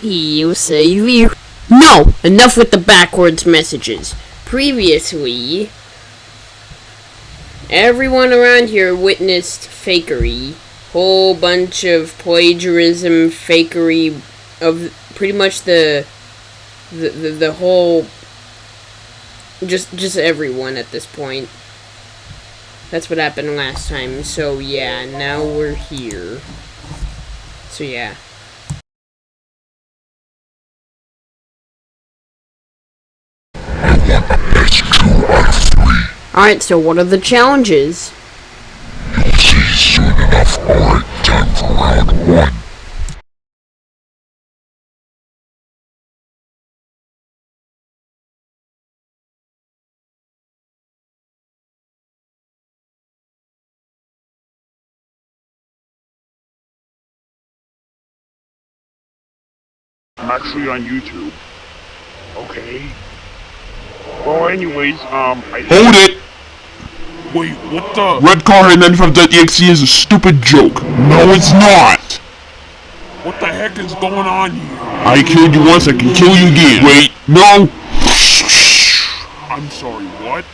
He'll save you. No! Enough with the backwards messages. Previously, everyone around here witnessed fakery. Whole bunch of plagiarism, fakery of pretty much the whole, just everyone at this point. That's what happened last time. So yeah, now we're here. So yeah. Alright, so what are the challenges? You'll see soon enough. Alright, time for round 1. I'm actually on YouTube. Okay. Well, anyways, Hold it! Wait, what the? Redcarhead95.exe is a stupid joke. No, it's not! What the heck is going on here? I killed you once, I can kill you again. Wait, no! I'm sorry, what?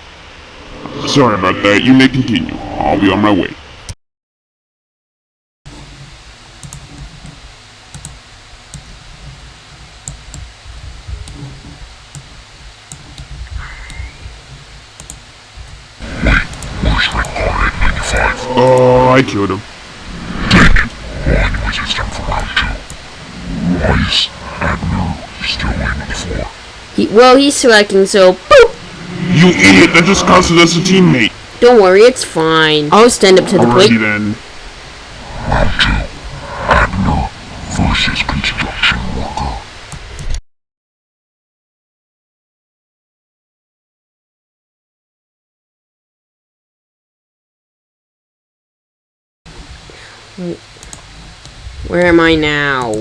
Sorry about that, you may continue. I'll be on my way. I killed him. Dang it! Well, anyways, it's time for round 2. Why is Abner still laying on the floor? He's slacking, so boop! You idiot, that just counts as a teammate. Don't worry, it's fine. I'll stand up to the plate. Alrighty then. Round 2. Abner versus construction worker. Where am I now?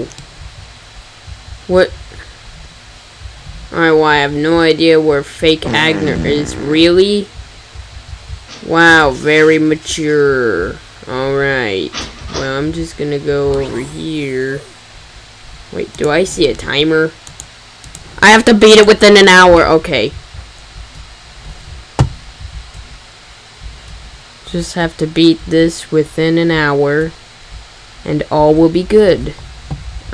What? Alright, well, I have no idea where fake Agner is. Really? Wow, very mature. Alright. Well, I'm just gonna go over here. Wait, do I see a timer? I have to beat it within an hour. Okay. Just have to beat this within an hour. And all will be good.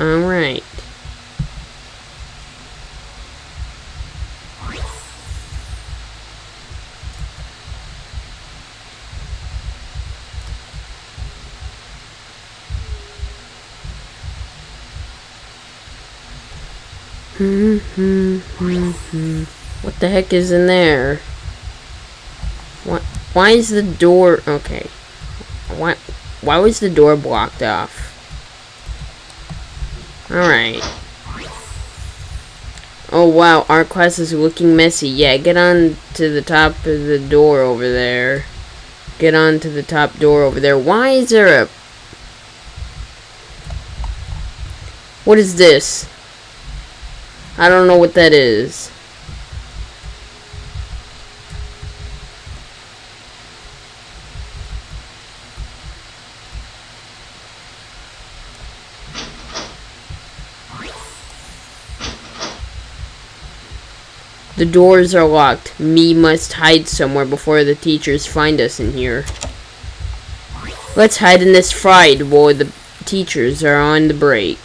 Alright. What the heck is in there? Why is the door... Okay. Why was the door blocked off? Alright. Oh wow, art class is looking messy. Yeah, get on to the top of the door over there. Get on to the top door over there. Why is there a... What is this? I don't know what that is. The doors are locked. Me must hide somewhere before the teachers find us in here. Let's hide in this fried while the teachers are on the break.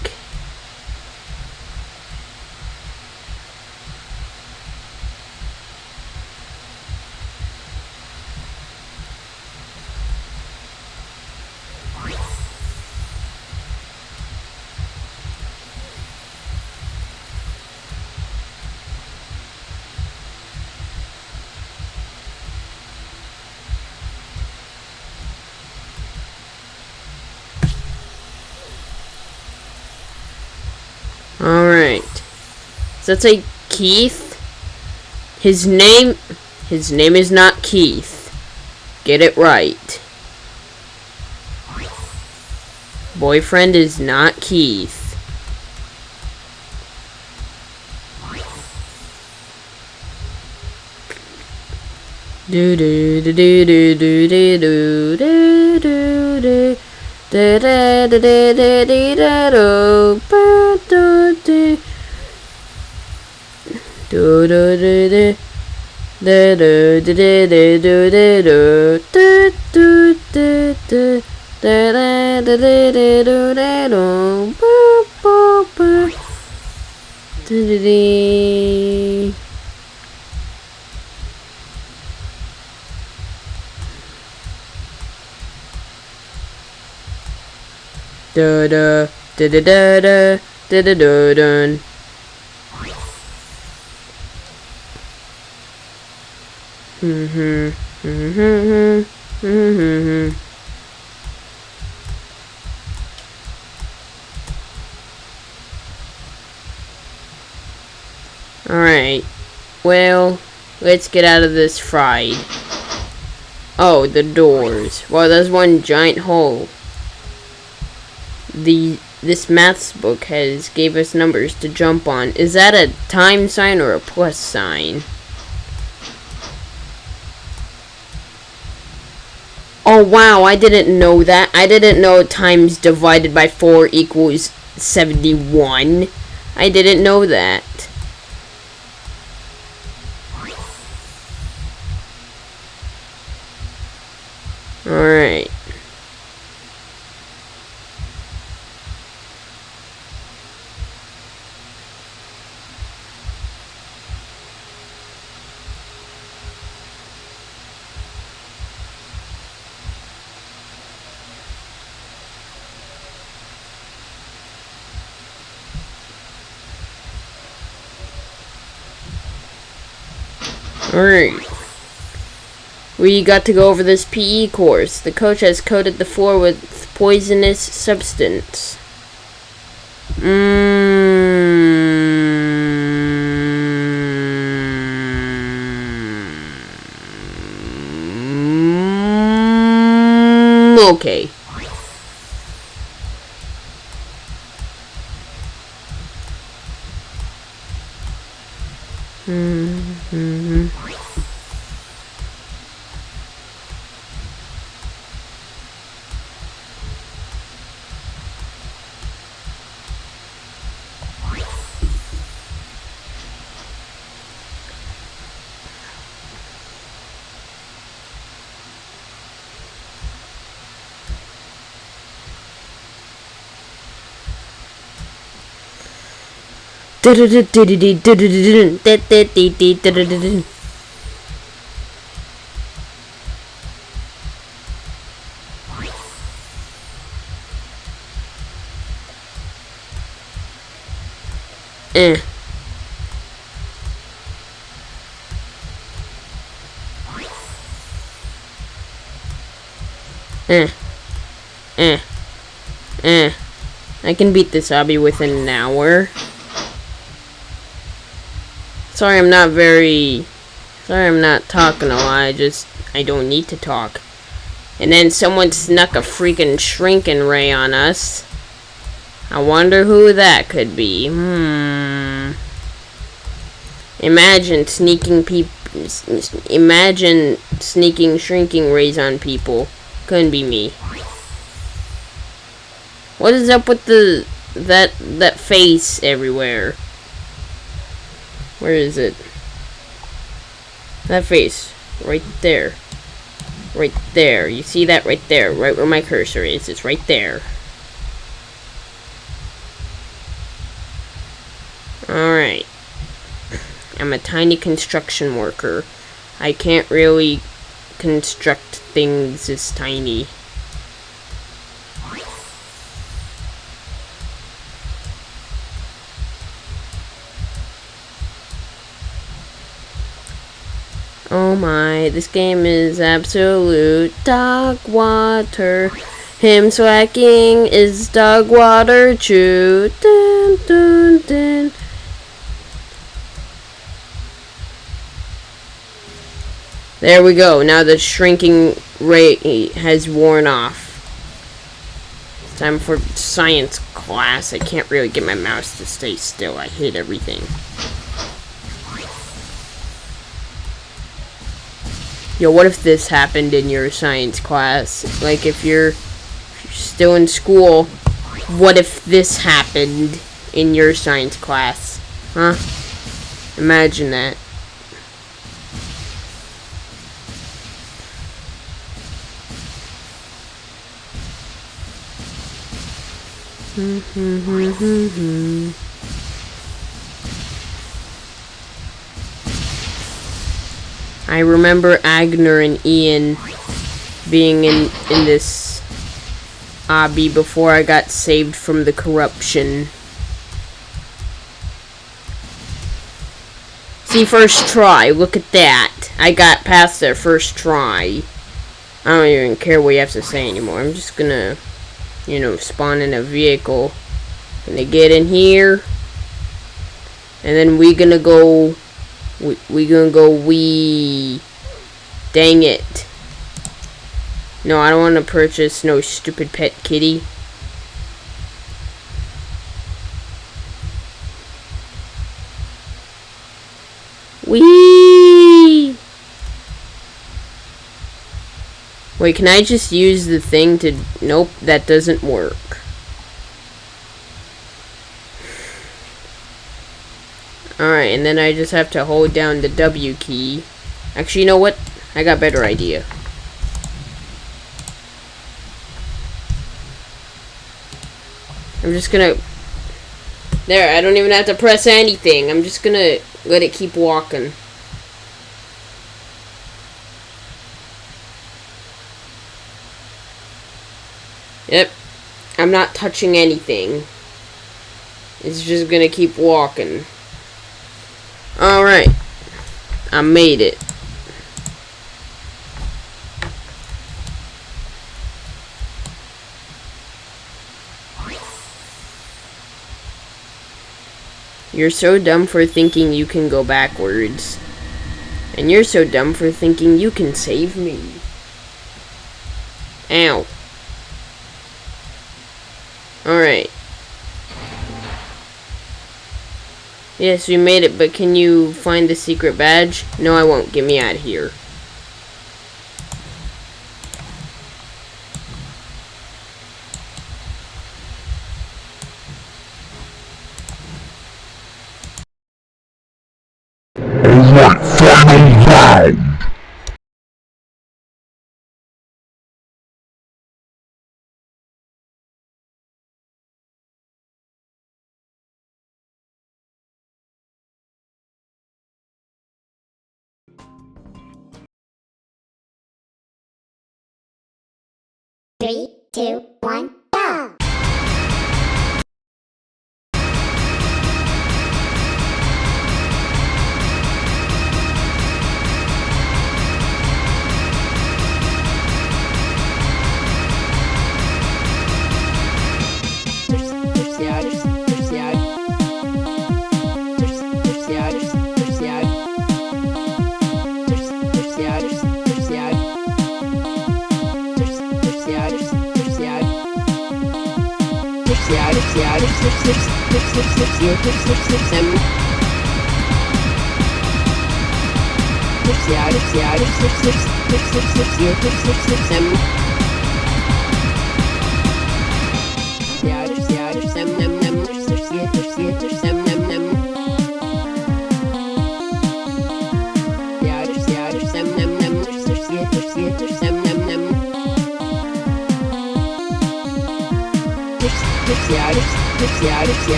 Alright. Does that say Keith? His name is not Keith. Get it right. Boyfriend is not Keith. Do do do do do do do do do do. Da da da da da da da da. Do do do do. Do do do do do do do do do do do. Da da da da da da da da. Ba ba ba. Da da da. Da da da da da da da da da da. Alright, well, let's get out of this fried. Oh, the doors. Well, there's one giant hole. This maths book gave us numbers to jump on. Is that a time sign or a plus sign? Oh wow, I didn't know that. I didn't know times divided by 4 equals 71. I didn't know that. Alright. Alright. We got to go over this PE course. The coach has coated the floor with poisonous substance. Okay. I can beat this hobby within an hour. Sorry I'm not talking a lot, I don't need to talk. And then someone snuck a freaking shrinking ray on us. I wonder who that could be. Imagine sneaking shrinking rays on people. Couldn't be me. What is up with that face everywhere? Where is it? That face. Right there. Right there. You see that right there? Right where my cursor is. It's right there. Alright. I'm a tiny construction worker. I can't really construct things this tiny. Oh my, this game is absolute dog water. Him swacking is dog water too. Dun, dun, dun. There we go. Now the shrinking ray has worn off. It's time for science class. I can't really get my mouse to stay still. I hate everything. Yo, what if this happened in your science class? Like, if you're still in school, what if this happened in your science class? Huh? Imagine that. I remember Agner and Ian being in this obby before I got saved from the corruption. See, first try. Look at that. I got past their first try. I don't even care what you have to say anymore. I'm just gonna, you know, spawn in a vehicle. Gonna get in here. And then we gonna go... We gonna go wee. Dang it. No, I don't want to purchase no stupid pet kitty. Wee. Wait, can I just use the thing to... Nope, that doesn't work. Alright, and then I just have to hold down the W key. Actually, you know what? I got a better idea. I'm just gonna... There, I don't even have to press anything. I'm just gonna let it keep walking. Yep. I'm not touching anything. It's just gonna keep walking. Alright. I made it. You're so dumb for thinking you can go backwards. And you're so dumb for thinking you can save me. Ow. Alright. Yes, we made it, but can you find the secret badge? No, I won't. Get me out of here. Alright, final round. Three, two, one, go!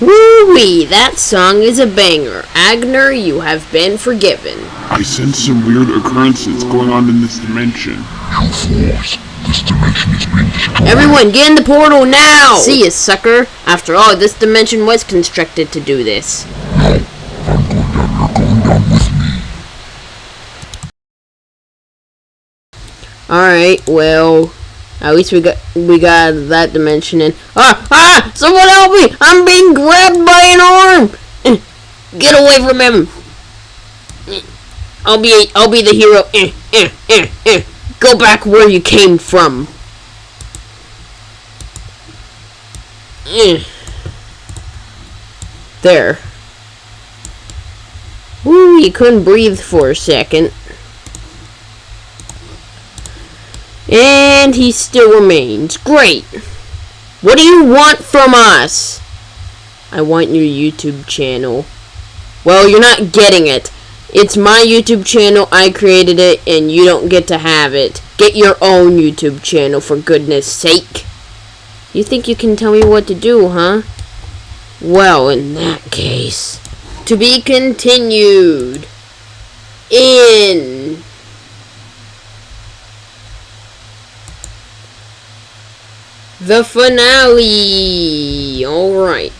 Woo-wee! That song is a banger. Agner, you have been forgiven. I sense some weird occurrences going on in this dimension. You fools, this dimension is being destroyed. Everyone, get in the portal now! See ya, sucker. After all, this dimension was constructed to do this. No, I'm going down, you're going down with me. Alright, well... At least we got that dimension in. Someone help me! I'm being grabbed by an arm! Get away from him! I'll be the hero. Go back where you came from. There. Woo, he couldn't breathe for a second. And he still remains. Great. What do you want from us? I want your YouTube channel. Well, you're not getting it. It's my YouTube channel. I created it, and you don't get to have it. Get your own YouTube channel, for goodness sake. You think you can tell me what to do, huh? Well, in that case, to be continued in the finale. Alright.